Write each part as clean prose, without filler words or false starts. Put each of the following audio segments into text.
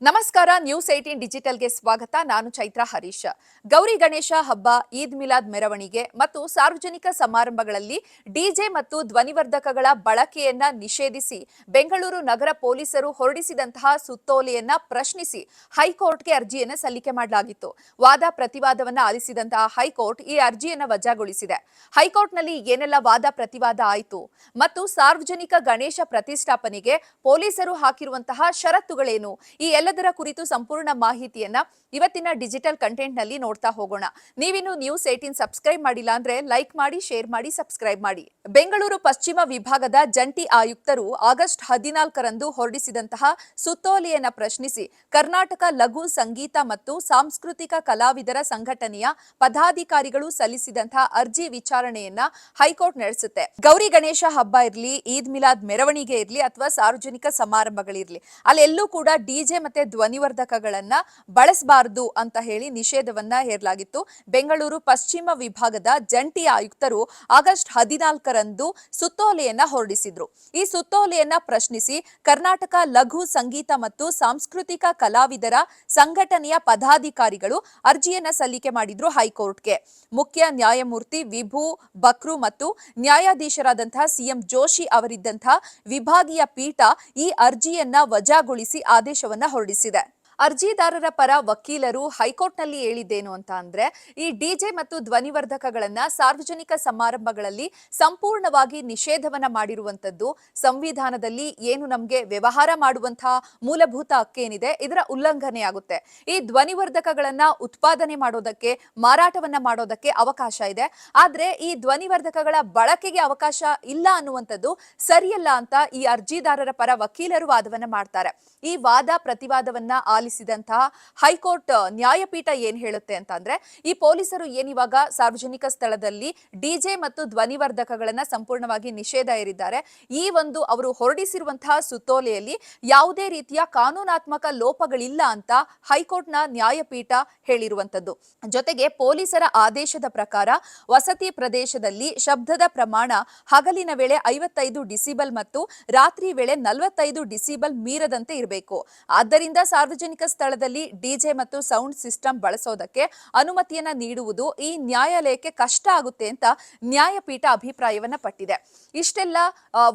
ನಮಸ್ಕಾರ ನ್ಯೂಸ್ 18 ಡಿಜಿಟಲ್ಗೆ ಸ್ವಾಗತ. ನಾನು ಚೈತ್ರ ಹರೀಶ್. ಗೌರಿ ಗಣೇಶ ಹಬ್ಬ, ಈದ್ ಮಿಲಾದ್ ಮೆರವಣಿಗೆ ಮತ್ತು ಸಾರ್ವಜನಿಕ ಸಮಾರಂಭಗಳಲ್ಲಿ ಡಿಜೆ ಮತ್ತು ಧ್ವನಿವರ್ಧಕಗಳ ಬಳಕೆಯನ್ನ ನಿಷೇಧಿಸಿ ಬೆಂಗಳೂರು ನಗರ ಪೊಲೀಸರು ಹೊರಡಿಸಿದಂತಹ ಸುತ್ತೋಲೆಯನ್ನ ಪ್ರಶ್ನಿಸಿ ಹೈಕೋರ್ಟ್ಗೆ ಅರ್ಜಿಯನ್ನ ಸಲ್ಲಿಕೆ ಮಾಡಲಾಗಿತ್ತು. ವಾದ ಪ್ರತಿವಾದವನ್ನ ಆಲಿಸಿದಂತಹ ಹೈಕೋರ್ಟ್ ಈ ಅರ್ಜಿಯನ್ನ ವಜಾಗೊಳಿಸಿದೆ. ಹೈಕೋರ್ಟ್ನಲ್ಲಿ ಏನೆಲ್ಲ ವಾದ ಪ್ರತಿವಾದ ಆಯಿತು ಮತ್ತು ಸಾರ್ವಜನಿಕ ಗಣೇಶ ಪ್ರತಿಷ್ಠಾಪನೆಗೆ ಪೊಲೀಸರು ಹಾಕಿರುವಂತಹ ಷರತ್ತುಗಳೇನು, ಈ ಎಲ್ಲದರ ಕುರಿತು ಸಂಪೂರ್ಣ ಮಾಹಿತಿಯನ್ನ ಇವತ್ತಿನ ಡಿಜಿಟಲ್ ಕಂಟೆಂಟ್ ನಲ್ಲಿ ನೋಡ್ತಾ ಹೋಗೋಣ. ನೀವಿನ್ನು ನ್ಯೂಸ್ 18 ಸಬ್ಸ್ಕ್ರೈಬ್ ಮಾಡಿಲ್ಲ ಅಂದ್ರೆ ಲೈಕ್ ಮಾಡಿ, ಶೇರ್ ಮಾಡಿ, ಸಬ್ಸ್ಕ್ರೈಬ್ ಮಾಡಿ. ಬೆಂಗಳೂರು ಪಶ್ಚಿಮ ವಿಭಾಗದ ಜಂಟಿ ಆಯುಕ್ತರು ಆಗಸ್ಟ್ 14ರಂದು ಹೊರಡಿಸಿದಂತಹ ಸುತ್ತೋಲೆಯನ್ನ ಪ್ರಶ್ನಿಸಿ ಕರ್ನಾಟಕ ಲಘು ಸಂಗೀತ ಮತ್ತು ಸಾಂಸ್ಕೃತಿಕ ಕಲಾವಿದರ ಸಂಘಟನೆಯ ಪದಾಧಿಕಾರಿಗಳು ಸಲ್ಲಿಸಿದಂತಹ ಅರ್ಜಿ ವಿಚಾರಣೆಯನ್ನ ಹೈಕೋರ್ಟ್ ನಡೆಸುತ್ತೆ. ಗೌರಿ ಗಣೇಶ ಹಬ್ಬ ಇರಲಿ, ಈದ್ ಮಿಲಾದ್ ಮೆರವಣಿಗೆ ಇರಲಿ ಅಥವಾ ಸಾರ್ವಜನಿಕ ಸಮಾರಂಭಗಳಿರಲಿ, ಅಲ್ಲೆಲ್ಲೂ ಕೂಡ ಡಿಜೆ ಮತ್ತೆ ಧ್ವನಿವರ್ಧಕಗಳನ್ನ ಬಳಸಬಾರದು ಅಂತ ಹೇಳಿ ನಿಷೇಧವನ್ನ ಹೇರಲಾಗಿತ್ತು. ಬೆಂಗಳೂರು ಪಶ್ಚಿಮ ವಿಭಾಗದ ಜಂಟಿ ಆಯುಕ್ತರು ಆಗಸ್ಟ್ 14ರಂದು ಸುತ್ತೋಲೆಯನ್ನ ಹೊರಡಿಸಿದ್ರು. ಈ ಸುತ್ತೋಲೆಯನ್ನ ಪ್ರಶ್ನಿಸಿ ಕರ್ನಾಟಕ ಲಘು ಸಂಗೀತ ಮತ್ತು ಸಾಂಸ್ಕೃತಿಕ ಕಲಾವಿದರ ಸಂಘಟನೆಯ ಪದಾಧಿಕಾರಿಗಳು ಅರ್ಜಿಯನ್ನ ಸಲ್ಲಿಕೆ ಮಾಡಿದ್ರು ಹೈಕೋರ್ಟ್ಗೆ. ಮುಖ್ಯ ನ್ಯಾಯಮೂರ್ತಿ ವಿಭು ಬಕ್ರು ಮತ್ತು ನ್ಯಾಯಾಧೀಶರಾದಂತಹ ಸಿಎಂ ಜೋಶಿ ಅವರಿದ್ದಂತಹ ವಿಭಾಗೀಯ ಪೀಠ ಈ ಅರ್ಜಿಯನ್ನ ವಜಾಗೊಳಿಸಿ ಆದೇಶವನ್ನ ಹೊರಡಿಸಿದೆ. ಅರ್ಜಿದಾರರ ಪರ ವಕೀಲರು ಹೈಕೋರ್ಟ್ನಲ್ಲಿ ಹೇಳಿದ್ದೇನು ಅಂತ ಅಂದ್ರೆ, ಈ ಡಿಜೆ ಮತ್ತು ಧ್ವನಿವರ್ಧಕಗಳನ್ನ ಸಾರ್ವಜನಿಕ ಸಮಾರಂಭಗಳಲ್ಲಿ ಸಂಪೂರ್ಣವಾಗಿ ನಿಷೇಧವನ್ನ ಮಾಡಿರುವಂತದ್ದು ಸಂವಿಧಾನದಲ್ಲಿ ಏನು ನಮಗೆ ವ್ಯವಹಾರ ಮಾಡುವಂತಹ ಮೂಲಭೂತ ಹಕ್ಕೇನಿದೆ ಇದರ ಉಲ್ಲಂಘನೆ ಆಗುತ್ತೆ. ಈ ಧ್ವನಿವರ್ಧಕಗಳನ್ನ ಉತ್ಪಾದನೆ ಮಾಡೋದಕ್ಕೆ, ಮಾರಾಟವನ್ನ ಮಾಡೋದಕ್ಕೆ ಅವಕಾಶ ಇದೆ, ಆದ್ರೆ ಈ ಧ್ವನಿವರ್ಧಕಗಳ ಬಳಕೆಗೆ ಅವಕಾಶ ಇಲ್ಲ ಅನ್ನುವಂಥದ್ದು ಸರಿಯಲ್ಲ ಅಂತ ಈ ಅರ್ಜಿದಾರರ ಪರ ವಕೀಲರು ವಾದವನ್ನ ಮಾಡ್ತಾರೆ. ಈ ವಾದ ಪ್ರತಿವಾದವನ್ನ ಆಲಿಸಿದಂತಹ ಹೈಕೋರ್ಟ್ ನ್ಯಾಯಪೀಠ ಏನ್ ಹೇಳುತ್ತೆ ಅಂತ ಅಂದ್ರೆ, ಈ ಪೊಲೀಸರು ಏನಿವಾಗ ಸಾರ್ವಜನಿಕ ಸ್ಥಳದಲ್ಲಿ ಡಿಜೆ ಮತ್ತು ಧ್ವನಿವರ್ಧಕಗಳನ್ನ ಸಂಪೂರ್ಣವಾಗಿ ನಿಷೇಧ ಹೇರಿದ್ದಾರೆ, ಈ ಒಂದು ಅವರು ಹೊರಡಿಸಿರುವಂತಹ ಸುತ್ತೋಲೆಯಲ್ಲಿ ಯಾವುದೇ ರೀತಿಯ ಕಾನೂನಾತ್ಮಕ ಲೋಪಗಳಿಲ್ಲ ಅಂತ ಹೈಕೋರ್ಟ್ನ ನ್ಯಾಯಪೀಠ ಹೇಳಿರುವಂತದ್ದು. ಜೊತೆಗೆ ಪೊಲೀಸರ ಆದೇಶದ ಪ್ರಕಾರ ವಸತಿ ಪ್ರದೇಶದಲ್ಲಿ ಶಬ್ದದ ಪ್ರಮಾಣ ಹಗಲಿನ ವೇಳೆ 55 ಡಿಸಿಬಲ್ ಮತ್ತು ರಾತ್ರಿ ವೇಳೆ 45 ಡಿಸಿಬಲ್ ಮೀರದಂತೆ ಇರಬೇಕು. ಆದ್ದರಿಂದ ಸಾರ್ವಜನಿಕ ಸ್ಥಳದಲ್ಲಿ ಡಿಜೆ ಮತ್ತು ಸೌಂಡ್ ಸಿಸ್ಟಮ್ ಬಳಸೋದಕ್ಕೆ ಅನುಮತಿಯನ್ನ ನೀಡುವುದು ಈ ನ್ಯಾಯಾಲಯಕ್ಕೆ ಕಷ್ಟ ಆಗುತ್ತೆ ಅಂತ ನ್ಯಾಯಪೀಠ ಅಭಿಪ್ರಾಯವನ್ನ ಪಟ್ಟಿದೆ. ಇಷ್ಟೆಲ್ಲ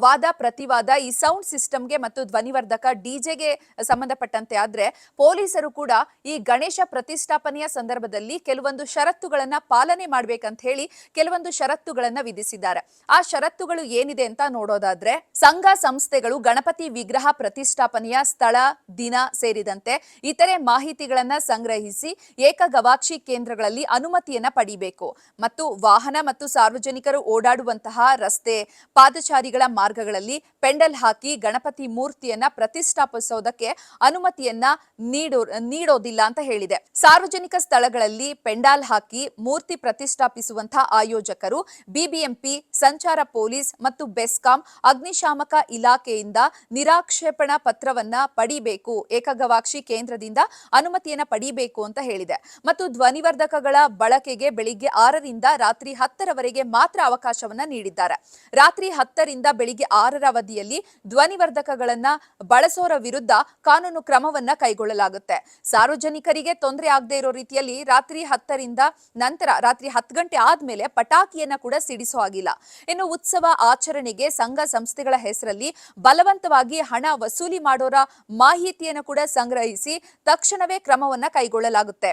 ವಾದ ಪ್ರತಿವಾದ ಈ ಸೌಂಡ್ ಸಿಸ್ಟಮ್ಗೆ ಮತ್ತು ಧ್ವನಿವರ್ಧಕ ಡಿಜೆಗೆ ಸಂಬಂಧಪಟ್ಟಂತೆ ಆದ್ರೆ, ಪೊಲೀಸರು ಕೂಡ ಈ ಗಣೇಶ ಪ್ರತಿಷ್ಠಾಪನೆಯ ಸಂದರ್ಭದಲ್ಲಿ ಕೆಲವೊಂದು ಷರತ್ತುಗಳನ್ನ ಪಾಲನೆ ಮಾಡ್ಬೇಕಂತ ಹೇಳಿ ಕೆಲವೊಂದು ಷರತ್ತುಗಳನ್ನ ವಿಧಿಸಿದ್ದಾರೆ. ಆ ಷರತ್ತುಗಳು ಏನಿದೆ ಅಂತ ನೋಡೋದಾದ್ರೆ, ಸಂಘ ಸಂಸ್ಥೆಗಳು ಗಣಪತಿ ವಿಗ್ರಹ ಪ್ರತಿಷ್ಠಾಪನೆಯ ಸ್ಥಳ, ದಿನ ಸೇರಿದಂತೆ ಇತರೆ ಮಾಹಿತಿಗಳನ್ನ ಸಂಗ್ರಹಿಸಿ ಏಕಗವಾಕ್ಷಿ ಕೇಂದ್ರಗಳಲ್ಲಿ ಅನುಮತಿಯನ್ನ ಪಡಿಬೇಕು ಮತ್ತು ವಾಹನ ಮತ್ತು ಸಾರ್ವಜನಿಕರು ಓಡಾಡುವಂತಹ ರಸ್ತೆ, ಪಾದಚಾರಿಗಳ ಮಾರ್ಗಗಳಲ್ಲಿ ಪೆಂಡಲ್ ಹಾಕಿ ಗಣಪತಿ ಮೂರ್ತಿಯನ್ನ ಪ್ರತಿಷ್ಠಾಪಿಸೋದಕ್ಕೆ ಅನುಮತಿಯನ್ನ ನೀಡೋದಿಲ್ಲ ಅಂತ ಹೇಳಿದೆ. ಸಾರ್ವಜನಿಕ ಸ್ಥಳಗಳಲ್ಲಿ ಪೆಂಡಾಲ್ ಹಾಕಿ ಮೂರ್ತಿ ಪ್ರತಿಷ್ಠಾಪಿಸುವಂತಹ ಆಯೋಜಕರು ಬಿಬಿಎಂಪಿ, ಸಂಚಾರ ಪೊಲೀಸ್ ಮತ್ತು ಬೆಸ್ಕಾಂ, ಅಗ್ನಿಶಾಮಕ ಇಲಾಖೆಯಿಂದ ನಿರಾಕ್ಷೇಪಣಾ ಪತ್ರವನ್ನ ಪಡಿಬೇಕು, ಏಕಗವಾಕ್ಷಿ ಕೇಂದ್ರದಿಂದ ಅನುಮತಿಯನ್ನ ಪಡಿಬೇಕು ಅಂತ ಹೇಳಿದೆ. ಮತ್ತು ಧ್ವನಿವರ್ಧಕಗಳ ಬಳಕೆಗೆ ಬೆಳಿಗ್ಗೆ 6ರಿಂದ ರಾತ್ರಿ 10ರವರೆಗೆ ಮಾತ್ರ ಅವಕಾಶವನ್ನ ನೀಡಿದ್ದಾರೆ. ರಾತ್ರಿ 10ರಿಂದ ಬೆಳಿಗ್ಗೆ 6ರ ಅವಧಿಯಲ್ಲಿ ಧ್ವನಿವರ್ಧಕಗಳನ್ನ ಬಳಸೋರ ವಿರುದ್ಧ ಕಾನೂನು ಕ್ರಮವನ್ನ ಕೈಗೊಳ್ಳಲಾಗುತ್ತೆ. ಸಾರ್ವಜನಿಕರಿಗೆ ತೊಂದರೆ ಆಗದೆ ಇರೋ ರೀತಿಯಲ್ಲಿ ರಾತ್ರಿ 10ರಿಂದ ನಂತರ ರಾತ್ರಿ 10 ಗಂಟೆ ಆದ್ಮೇಲೆ ಪಟಾಕಿಯನ್ನ ಕೂಡ ಸಿಡಿಸೋ ಹಾಗಿಲ್ಲ. ಇನ್ನು ಉತ್ಸವ ಆಚರಣೆಗೆ ಸಂಘ ಸಂಸ್ಥೆಗಳ ಹೆಸರಲ್ಲಿ ಬಲವಂತವಾಗಿ ಹಣ ವಸೂಲಿ ಮಾಡೋರ ಮಾಹಿತಿಯನ್ನು ಕೂಡ ಸಂಗ್ರಹಿಸಿ ತಕ್ಷಣವೇ ಕ್ರಮವನ್ನ ಕೈಗೊಳ್ಳಲಾಗುತ್ತೆ.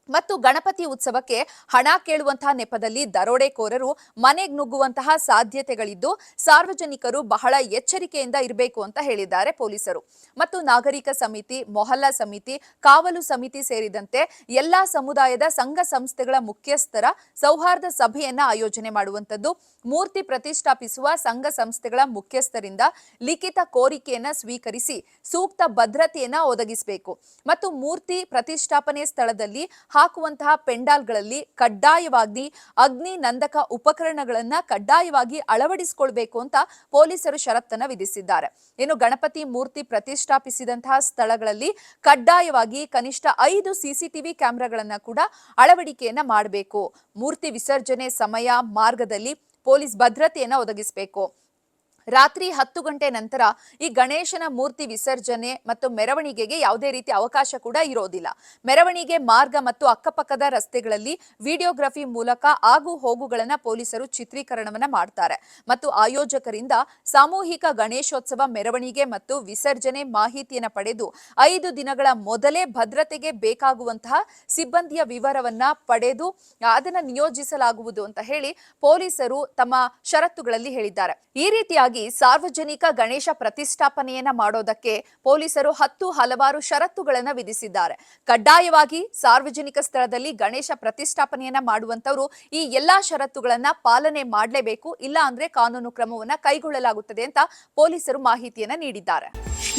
ಮತ್ತು ಗಣಪತಿ ಉತ್ಸವಕ್ಕೆ ಹಣ ಕೇಳುವಂತಹ ನೆಪದಲ್ಲಿ ದರೋಡೆಕೋರರು ಮನೆಗೆ ನುಗ್ಗುವಂತಹ ಸಾಧ್ಯತೆಗಳಿದ್ದು ಸಾರ್ವಜನಿಕರು ಬಹಳ ಎಚ್ಚರಿಕೆಯಿಂದ ಇರಬೇಕು ಅಂತ ಹೇಳಿದ್ದಾರೆ ಪೊಲೀಸರು. ಮತ್ತು ನಾಗರಿಕ ಸಮಿತಿ, ಮೊಹಲ್ಲಾ ಸಮಿತಿ, ಕಾವಲು ಸಮಿತಿ ಸೇರಿದಂತೆ ಎಲ್ಲಾ ಸಮುದಾಯದ ಸಂಘ ಸಂಸ್ಥೆಗಳ ಮುಖ್ಯಸ್ಥರ ಸೌಹಾರ್ದ ಸಭೆಯನ್ನ ಆಯೋಜನೆ ಮಾಡುವಂತದ್ದು, ಮೂರ್ತಿ ಪ್ರತಿಷ್ಠಾಪಿಸುವ ಸಂಘ ಸಂಸ್ಥೆಗಳ ಮುಖ್ಯಸ್ಥರಿಂದ ಲಿಖಿತ ಕೋರಿಕೆಯನ್ನ ಸ್ವೀಕರಿಸಿ ಸೂಕ್ತ ಭದ್ರತೆಯನ್ನ ಒದಗಿಸಬೇಕು ಮತ್ತು ಮೂರ್ತಿ ಪ್ರತಿಷ್ಠಾಪನೆ ಸ್ಥಳದಲ್ಲಿ ಹಾಕುವಂತಹ ಪೆಂಡಾಲ್ಗಳಲ್ಲಿ ಕಡ್ಡಾಯವಾಗಿ ಅಗ್ನಿ ನಂದಕ ಉಪಕರಣಗಳನ್ನ ಕಡ್ಡಾಯವಾಗಿ ಅಳವಡಿಸಿಕೊಳ್ಳಬೇಕು ಅಂತ ಪೊಲೀಸರು ಷರತ್ತನ್ನ ವಿಧಿಸಿದ್ದಾರೆ. ಇನ್ನು ಗಣಪತಿ ಮೂರ್ತಿ ಪ್ರತಿಷ್ಠಾಪಿಸಿದಂತಹ ಸ್ಥಳಗಳಲ್ಲಿ ಕಡ್ಡಾಯವಾಗಿ ಕನಿಷ್ಠ 5 ಸಿಸಿಟಿವಿ ಕ್ಯಾಮೆರಾಗಳನ್ನ ಕೂಡ ಅಳವಡಿಕೆಯನ್ನ ಮಾಡಬೇಕು. ಮೂರ್ತಿ ವಿಸರ್ಜನೆ ಸಮಯ, ಮಾರ್ಗದಲ್ಲಿ ಪೊಲೀಸ್ ಭದ್ರತೆಯನ್ನ ಒದಗಿಸಬೇಕು. ರಾತ್ರಿ 10 ಗಂಟೆ ನಂತರ ಈ ಗಣೇಶನ ಮೂರ್ತಿ ವಿಸರ್ಜನೆ ಮತ್ತು ಮೆರವಣಿಗೆಗೆ ಯಾವುದೇ ರೀತಿ ಅವಕಾಶ ಕೂಡ ಇರೋದಿಲ್ಲ. ಮೆರವಣಿಗೆ ಮಾರ್ಗ ಮತ್ತು ಅಕ್ಕಪಕ್ಕದ ರಸ್ತೆಗಳಲ್ಲಿ ವಿಡಿಯೋಗ್ರಫಿ ಮೂಲಕ ಆಗು ಹೋಗುಗಳನ್ನ ಪೊಲೀಸರು ಚಿತ್ರೀಕರಣವನ್ನ ಮಾಡ್ತಾರೆ ಮತ್ತು ಆಯೋಜಕರಿಂದ ಸಾಮೂಹಿಕ ಗಣೇಶೋತ್ಸವ ಮೆರವಣಿಗೆ ಮತ್ತು ವಿಸರ್ಜನೆ ಮಾಹಿತಿಯನ್ನ ಪಡೆದು 5 ದಿನಗಳ ಮೊದಲೇ ಭದ್ರತೆಗೆ ಬೇಕಾಗುವಂತಹ ಸಿಬ್ಬಂದಿಯ ವಿವರವನ್ನ ಪಡೆದು ಅದನ್ನ ನಿಯೋಜಿಸಲಾಗುವುದು ಅಂತ ಹೇಳಿ ಪೊಲೀಸರು ತಮ್ಮ ಷರತ್ತುಗಳಲ್ಲಿ ಹೇಳಿದ್ದಾರೆ. ಈ ರೀತಿಯಾಗಿ ಸಾರ್ವಜನಿಕ ಗಣೇಶ ಪ್ರತಿಷ್ಠಾಪನೆಯನ್ನ ಮಾಡೋದಕ್ಕೆ ಪೊಲೀಸರು ಹಲವಾರು ಷರತ್ತುಗಳನ್ನ ವಿಧಿಸಿದ್ದಾರೆ. ಕಡ್ಡಾಯವಾಗಿ ಸಾರ್ವಜನಿಕ ಸ್ಥಳದಲ್ಲಿ ಗಣೇಶ ಪ್ರತಿಷ್ಠಾಪನೆಯನ್ನ ಮಾಡುವಂತವರು ಈ ಎಲ್ಲಾ ಷರತ್ತುಗಳನ್ನ ಪಾಲನೆ ಮಾಡಲೇಬೇಕು, ಇಲ್ಲ ಅಂದ್ರೆ ಕಾನೂನು ಕ್ರಮವನ್ನ ಕೈಗೊಳ್ಳಲಾಗುತ್ತದೆ ಅಂತ ಪೊಲೀಸರು ಮಾಹಿತಿಯನ್ನ ನೀಡಿದ್ದಾರೆ.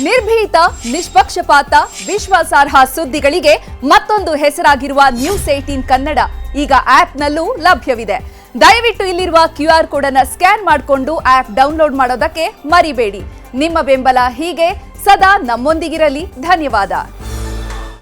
ನಿರ್ಭೀತ, ನಿಷ್ಪಕ್ಷಪಾತ, ವಿಶ್ವಾಸಾರ್ಹ ಸುದ್ದಿಗಳಿಗೆ ಮತ್ತೊಂದು ಹೆಸರಾಗಿರುವ News18 ಕನ್ನಡ ಈಗ ಆಪ್ನಲ್ಲೂ ಲಭ್ಯವಿದೆ. ದಯವಿಟ್ಟು ಇಲ್ಲಿರುವ QR ಕೋಡ್ ಅನ್ನು ಸ್ಕ್ಯಾನ್ ಮಾಡಿಕೊಂಡು ಆಪ್ ಡೌನ್ಲೋಡ್ ಮಾಡೋದಕ್ಕೆ ಮರಿಬೇಡಿ. ನಿಮ್ಮ ಬೆಂಬಲ ಹೀಗೆ ಸದಾ ನಮ್ಮೊಂದಿಗಿರಲಿ. ಧನ್ಯವಾದ.